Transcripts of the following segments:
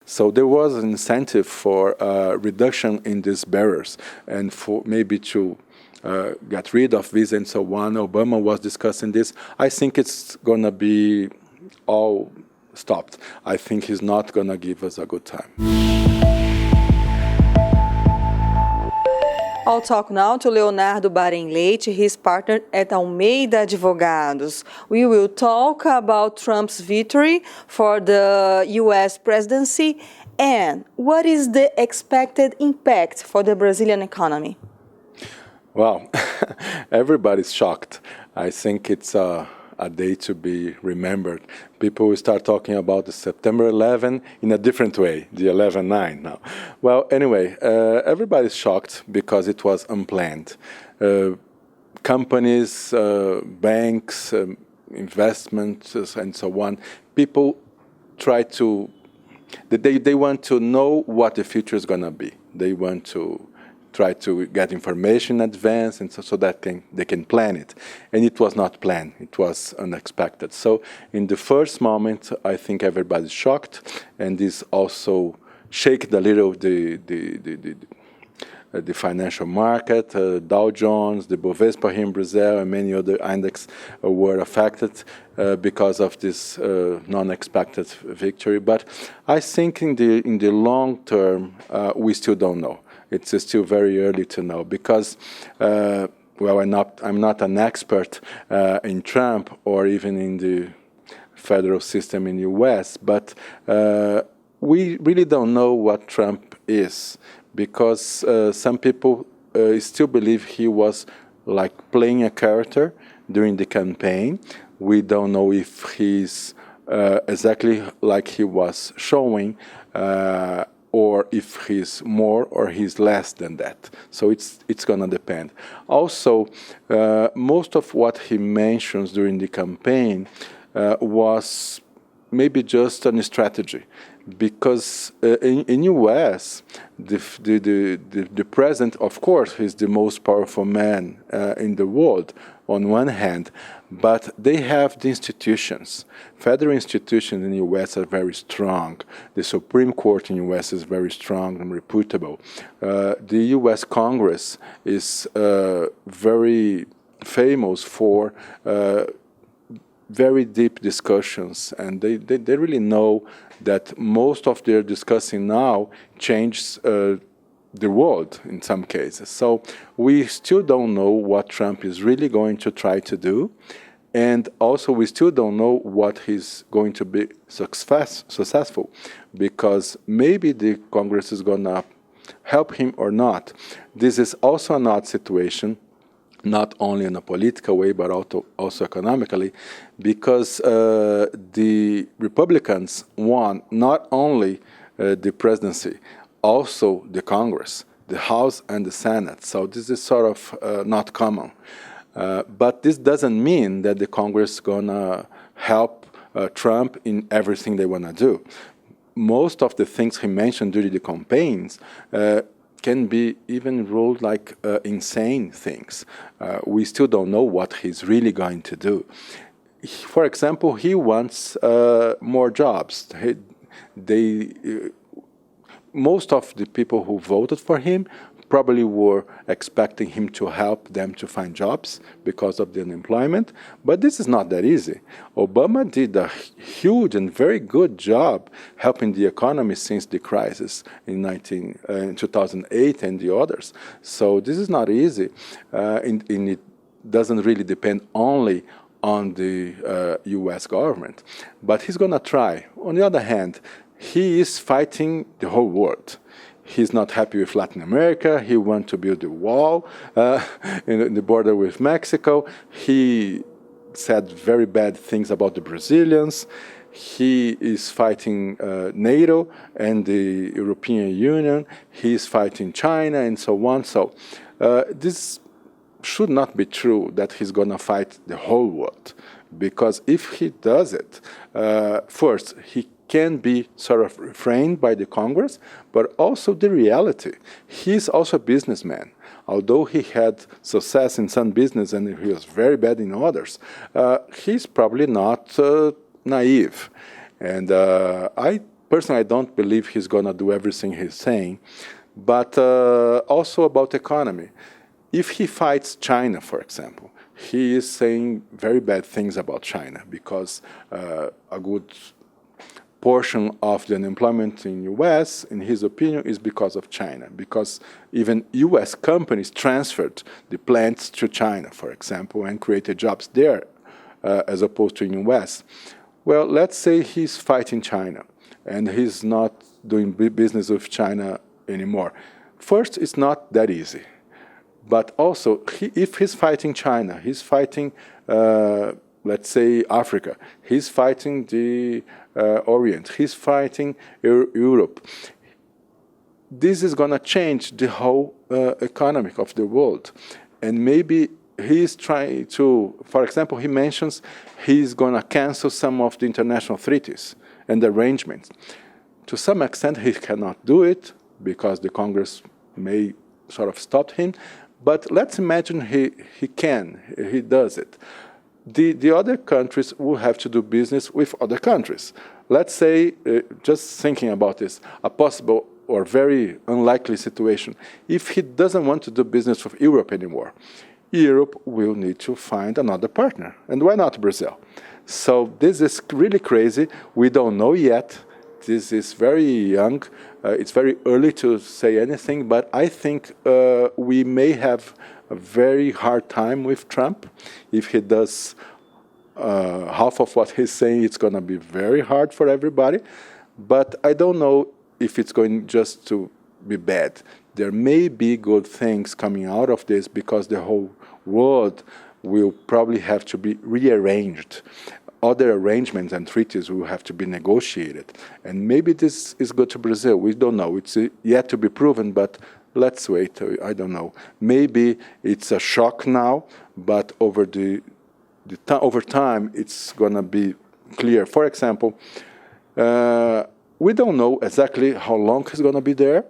So there was an incentive for reduction in these barriers and for maybe to get rid of visa and so on. Obama was discussing this. I think it's going to be all stopped. I think he's not going to give us a good time. I'll talk now to Leonardo Barém Leite, his partner at Almeida Advogados. We will talk about Trump's victory for the U.S. presidency and what is the expected impact for the Brazilian economy. Well, everybody's shocked. I think it's a day to be remembered. People will start talking about the September 11 in a different way, the 11/9 now. Well, anyway, everybody's shocked because it was unplanned. Companies, banks, investments, and so on, people try to, they want to know what the future is going to be. They want to try to get information in advance and so that they can plan it. And it was not planned. It was unexpected. So in the first moment, I think everybody's shocked, and this also shook a little the financial market. Dow Jones, the Bovespa here in Brazil, and many other index were affected because of this non-expected victory. But I think in the long term, we still don't know. It's still very early to know because, well, I'm not an expert in Trump or even in the federal system in the U.S., but we really don't know what Trump is because some people still believe he was like playing a character during the campaign. We don't know if he's exactly like he was showing or if he's more or he's less than that. So it's going to depend. Also, most of what he mentions during the campaign was maybe just a strategy, because in U.S. the president, of course, is the most powerful man in the world on one hand, but they have the institutions. Federal institutions in the U.S. are very strong. The Supreme Court in the U.S. is very strong and reputable. The U.S. Congress is very famous for very deep discussions, and they really know that most of their discussing now changes the world in some cases. So we still don't know what Trump is really going to try to do, and also we still don't know what he's going to be successful, because maybe the Congress is going to help him or not. This is also an odd situation, not only in a political way, but also economically, because the Republicans won not only the presidency, also the Congress, the House and the Senate. So this is sort of not common. But this doesn't mean that the Congress is going to help Trump in everything they want to do. Most of the things he mentioned during the campaigns can be even ruled like insane things. We still don't know what he's really going to do. For example, he wants more jobs. Most of the people who voted for him probably were expecting him to help them to find jobs because of the unemployment, but this is not that easy. Obama did a huge and very good job helping the economy since the crisis in 2008 and the others. So this is not easy, and it doesn't really depend only on the U.S. government, but he's going to try. On the other hand, he is fighting the whole world. He's not happy with Latin America. He wants to build a wall in the border with Mexico. He said very bad things about the Brazilians. He is fighting NATO and the European Union. He is fighting China and so on. So this should not be true that he's going to fight the whole world, because if he does it, first, he can be sort of refrained by the Congress, but also the reality. He's also a businessman. Although he had success in some business and he was very bad in others, he's probably not naive. And I personally, I don't believe he's going to do everything he's saying, but also about economy. If he fights China, for example, he is saying very bad things about China because a good portion of the unemployment in U.S., in his opinion, is because of China, because even U.S. companies transferred the plants to China, for example, and created jobs there as opposed to in U.S. Well, let's say he's fighting China and he's not doing business with China anymore. First, it's not that easy. But also, if he's fighting China, he's fighting, let's say, Africa, he's fighting the Orient, he's fighting Europe. This is going to change the whole economy of the world. And maybe he's trying to, for example, he mentions he's going to cancel some of the international treaties and arrangements. To some extent, he cannot do it because the Congress may sort of stop him. But let's imagine he does it. The other countries will have to do business with other countries. Let's say, just thinking about this, a possible or very unlikely situation. If he doesn't want to do business with Europe anymore, Europe will need to find another partner. And why not Brazil? So this is really crazy. We don't know yet. This is very young. It's very early to say anything, but I think we may have a very hard time with Trump. If he does half of what he's saying, it's going to be very hard for everybody. But I don't know if it's going just to be bad. There may be good things coming out of this because the whole world will probably have to be rearranged. Other arrangements and treaties will have to be negotiated. And maybe this is good to Brazil. We don't know. It's yet to be proven, but let's wait. I don't know. Maybe it's a shock now, but over over time, it's going to be clear. For example, we don't know exactly how long he's going to be there.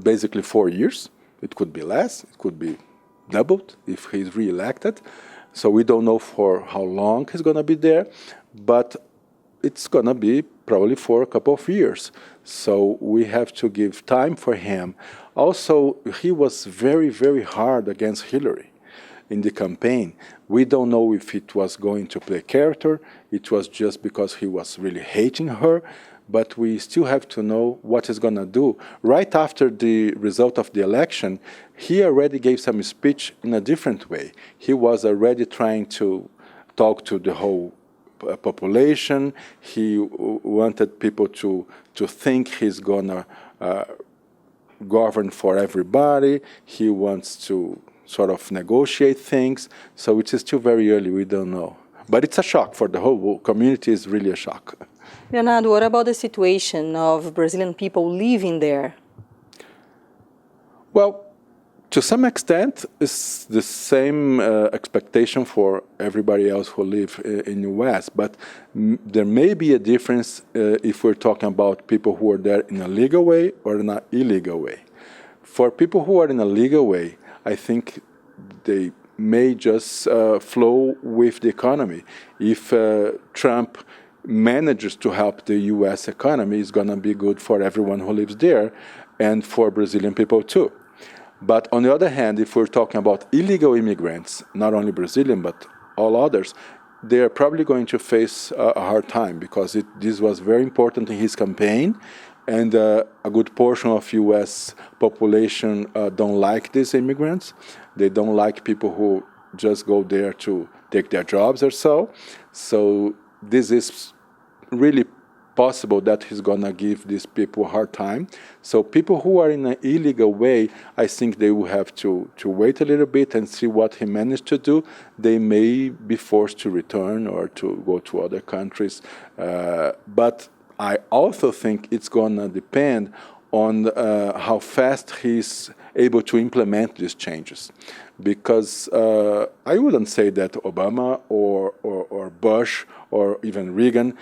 Basically 4 years. It could be less. It could be doubled if he's reelected. So we don't know for how long he's going to be there, but it's going to be probably for a couple of years. So we have to give time for him. Also, he was very, very hard against Hillary in the campaign. We don't know if it was going to play character. It was just because he was really hating her. But we still have to know what he's going to do. Right after the result of the election, he already gave some speech in a different way. He was already trying to talk to the whole population. He wanted people to think he's going to govern for everybody. He wants to sort of negotiate things. So it is still very early. We don't know. But it's a shock for the whole community. It's really a shock. Leonardo, what about the situation of Brazilian people living there? Well, to some extent, it's the same expectation for everybody else who live in the U.S., but there may be a difference if we're talking about people who are there in a legal way or in an illegal way. For people who are in a legal way, I think they may just flow with the economy. If Trump manages to help the U.S. economy, it's going to be good for everyone who lives there and for Brazilian people too. But on the other hand, if we're talking about illegal immigrants, not only Brazilian but all others, they are probably going to face a hard time because this was very important in his campaign, and a good portion of U.S. population don't like these immigrants. They don't like people who just go there to take their jobs or so. So this is really possible that he's going to give these people a hard time. So people who are in an illegal way, I think they will have to wait a little bit and see what he managed to do. They may be forced to return or to go to other countries. But I also think it's going to depend on how fast he's able to implement these changes. Because I wouldn't say that Obama or Bush or even Reagan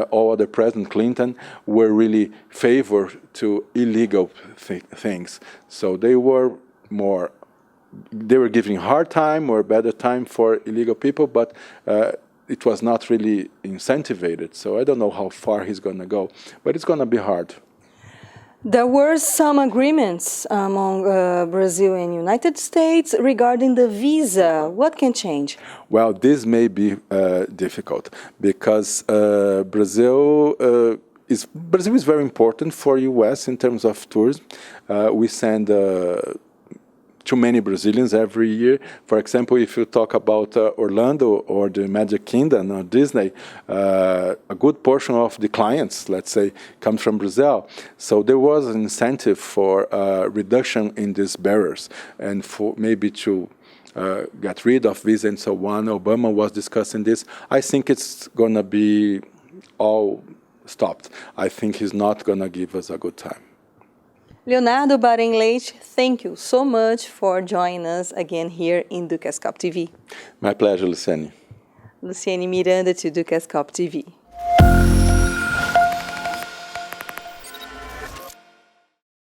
or the President Clinton were really favored to illegal things. So they were giving hard time or better time for illegal people, but it was not really incentivized. So I don't know how far he's going to go, but it's going to be hard. There were some agreements among Brazil and United States regarding the visa. What can change? Well, this may be difficult because Brazil is very important for U.S. in terms of tourism. We send too many Brazilians every year. For example, if you talk about Orlando or the Magic Kingdom or Disney, a good portion of the clients, let's say, come from Brazil. So there was an incentive for reduction in these barriers and for maybe to get rid of visa and so on. Obama was discussing this. I think it's going to be all stopped. I think he's not going to give us a good time. Leonardo Barém Leite, thank you so much for joining us again here in Dukascopy TV. My pleasure, Luciane. Luciane Miranda to Dukascopy TV.